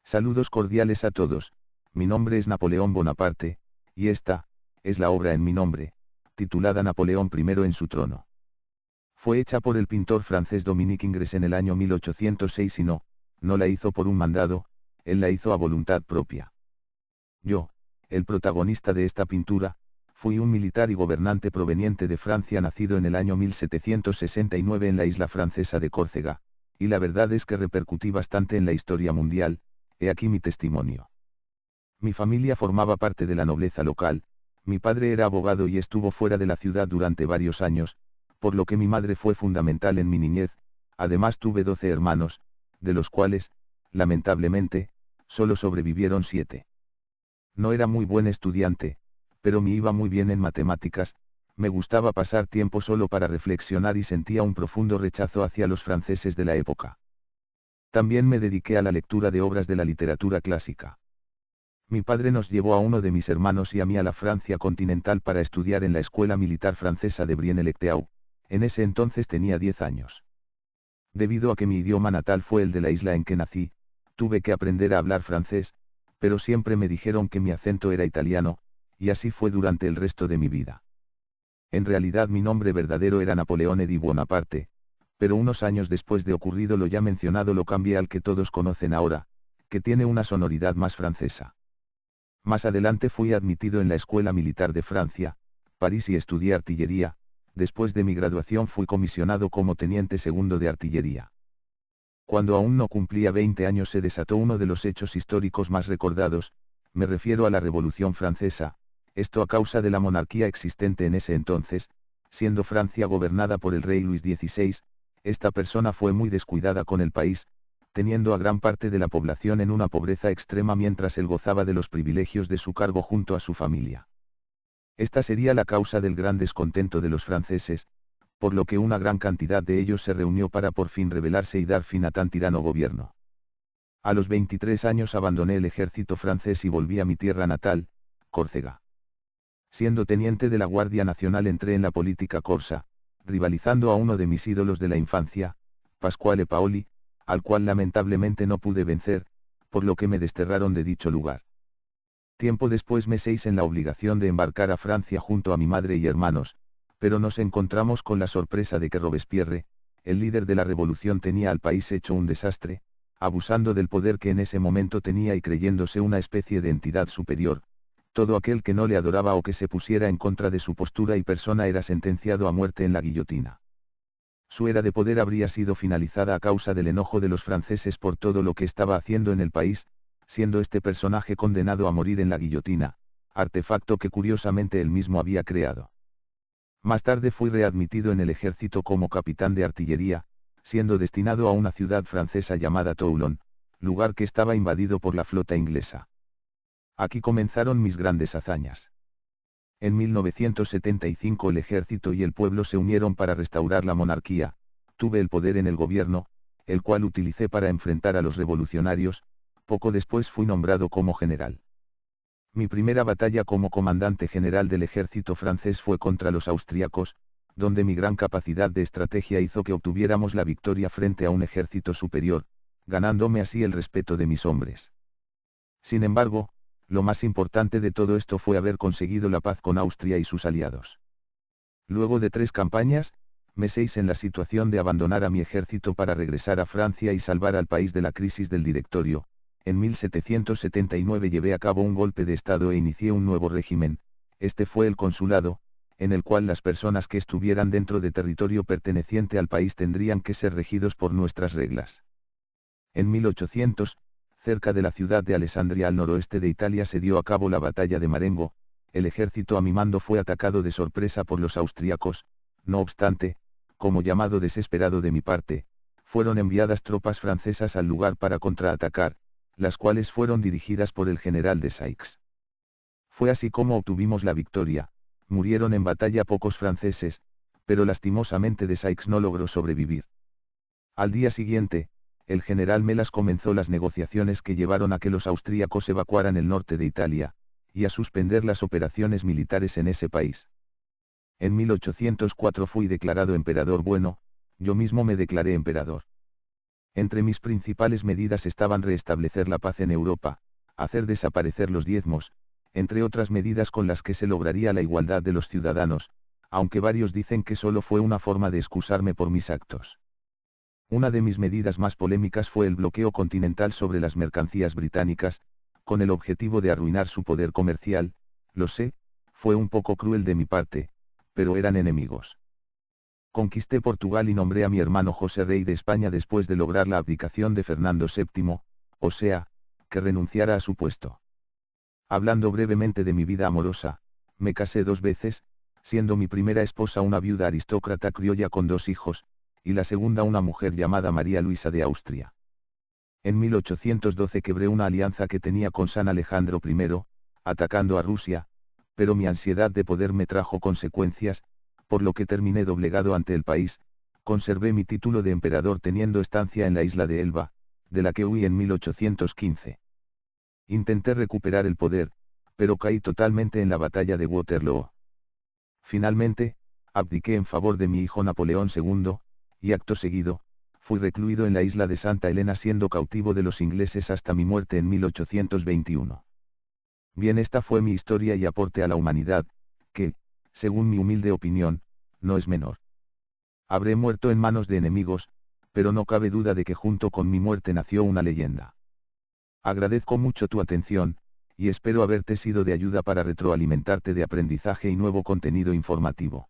Saludos cordiales a todos, mi nombre es Napoleón Bonaparte, y esta, es la obra en mi nombre, titulada Napoleón I en su trono. Fue hecha por el pintor francés Dominique Ingres en el año 1806 y no la hizo por un mandado, él la hizo a voluntad propia. Yo, el protagonista de esta pintura, fui un militar y gobernante proveniente de Francia nacido en el año 1769 en la isla francesa de Córcega, y la verdad es que repercutí bastante en la historia mundial. He aquí mi testimonio. Mi familia formaba parte de la nobleza local, mi padre era abogado y estuvo fuera de la ciudad durante varios años, por lo que mi madre fue fundamental en mi niñez. Además tuve 12 hermanos, de los cuales, lamentablemente, solo sobrevivieron 7. No era muy buen estudiante, pero me iba muy bien en matemáticas, me gustaba pasar tiempo solo para reflexionar y sentía un profundo rechazo hacia los franceses de la época. También me dediqué a la lectura de obras de la literatura clásica. Mi padre nos llevó a uno de mis hermanos y a mí a la Francia continental para estudiar en la Escuela Militar Francesa de Brienne-l'Étang. En ese entonces tenía 10 años. Debido a que mi idioma natal fue el de la isla en que nací, tuve que aprender a hablar francés, pero siempre me dijeron que mi acento era italiano, y así fue durante el resto de mi vida. En realidad mi nombre verdadero era Napoleón Eddy Bonaparte, pero unos años después de ocurrido lo ya mencionado lo cambié al que todos conocen ahora, que tiene una sonoridad más francesa. Más adelante fui admitido en la Escuela Militar de Francia, París y estudié artillería. Después de mi graduación fui comisionado como teniente segundo de artillería. Cuando aún no cumplía 20 años se desató uno de los hechos históricos más recordados, me refiero a la Revolución Francesa, esto a causa de la monarquía existente en ese entonces, siendo Francia gobernada por el rey Luis XVI, esta persona fue muy descuidada con el país, teniendo a gran parte de la población en una pobreza extrema mientras él gozaba de los privilegios de su cargo junto a su familia. Esta sería la causa del gran descontento de los franceses, por lo que una gran cantidad de ellos se reunió para por fin rebelarse y dar fin a tan tirano gobierno. A los 23 años abandoné el ejército francés y volví a mi tierra natal, Córcega. Siendo teniente de la Guardia Nacional entré en la política corsa, rivalizando a uno de mis ídolos de la infancia, Pasquale Paoli, al cual lamentablemente no pude vencer, por lo que me desterraron de dicho lugar. Tiempo después me seis en la obligación de embarcar a Francia junto a mi madre y hermanos, pero nos encontramos con la sorpresa de que Robespierre, el líder de la revolución, tenía al país hecho un desastre, abusando del poder que en ese momento tenía y creyéndose una especie de entidad superior. Todo aquel que no le adoraba o que se pusiera en contra de su postura y persona era sentenciado a muerte en la guillotina. Su era de poder habría sido finalizada a causa del enojo de los franceses por todo lo que estaba haciendo en el país, siendo este personaje condenado a morir en la guillotina, artefacto que curiosamente él mismo había creado. Más tarde fui readmitido en el ejército como capitán de artillería, siendo destinado a una ciudad francesa llamada Toulon, lugar que estaba invadido por la flota inglesa. Aquí comenzaron mis grandes hazañas. En 1975 el ejército y el pueblo se unieron para restaurar la monarquía, tuve el poder en el gobierno, el cual utilicé para enfrentar a los revolucionarios. Poco después fui nombrado como general. Mi primera batalla como comandante general del ejército francés fue contra los austriacos, donde mi gran capacidad de estrategia hizo que obtuviéramos la victoria frente a un ejército superior, ganándome así el respeto de mis hombres. Sin embargo, lo más importante de todo esto fue haber conseguido la paz con Austria y sus aliados. Luego de 3 campañas, me seis en la situación de abandonar a mi ejército para regresar a Francia y salvar al país de la crisis del Directorio. En 1779 llevé a cabo un golpe de Estado e inicié un nuevo régimen, este fue el consulado, en el cual las personas que estuvieran dentro de territorio perteneciente al país tendrían que ser regidos por nuestras reglas. En 1800, cerca de la ciudad de Alessandria al noroeste de Italia se dio a cabo la batalla de Marengo, el ejército a mi mando fue atacado de sorpresa por los austriacos, no obstante, como llamado desesperado de mi parte, fueron enviadas tropas francesas al lugar para contraatacar, las cuales fueron dirigidas por el general de Sykes. Fue así como obtuvimos la victoria, murieron en batalla pocos franceses, pero lastimosamente de Sykes no logró sobrevivir. Al día siguiente, el general Melas comenzó las negociaciones que llevaron a que los austríacos evacuaran el norte de Italia, y a suspender las operaciones militares en ese país. En 1804 fui declarado emperador bueno, yo mismo me declaré emperador. Entre mis principales medidas estaban restablecer la paz en Europa, hacer desaparecer los diezmos, entre otras medidas con las que se lograría la igualdad de los ciudadanos, aunque varios dicen que solo fue una forma de excusarme por mis actos. Una de mis medidas más polémicas fue el bloqueo continental sobre las mercancías británicas, con el objetivo de arruinar su poder comercial. Lo sé, fue un poco cruel de mi parte, pero eran enemigos. Conquisté Portugal y nombré a mi hermano José rey de España después de lograr la abdicación de Fernando VII, o sea, que renunciara a su puesto. Hablando brevemente de mi vida amorosa, me casé 2 veces, siendo mi primera esposa una viuda aristócrata criolla con 2 hijos, y la segunda una mujer llamada María Luisa de Austria. En 1812 quebré una alianza que tenía con San Alejandro I, atacando a Rusia, pero mi ansiedad de poder me trajo consecuencias, por lo que terminé doblegado ante el país. Conservé mi título de emperador teniendo estancia en la isla de Elba, de la que huí en 1815. Intenté recuperar el poder, pero caí totalmente en la batalla de Waterloo. Finalmente, abdiqué en favor de mi hijo Napoleón II, y acto seguido, fui recluido en la isla de Santa Elena siendo cautivo de los ingleses hasta mi muerte en 1821. Bien, esta fue mi historia y aporte a la humanidad, que, según mi humilde opinión, no es menor. Habré muerto en manos de enemigos, pero no cabe duda de que junto con mi muerte nació una leyenda. Agradezco mucho tu atención, y espero haberte sido de ayuda para retroalimentarte de aprendizaje y nuevo contenido informativo.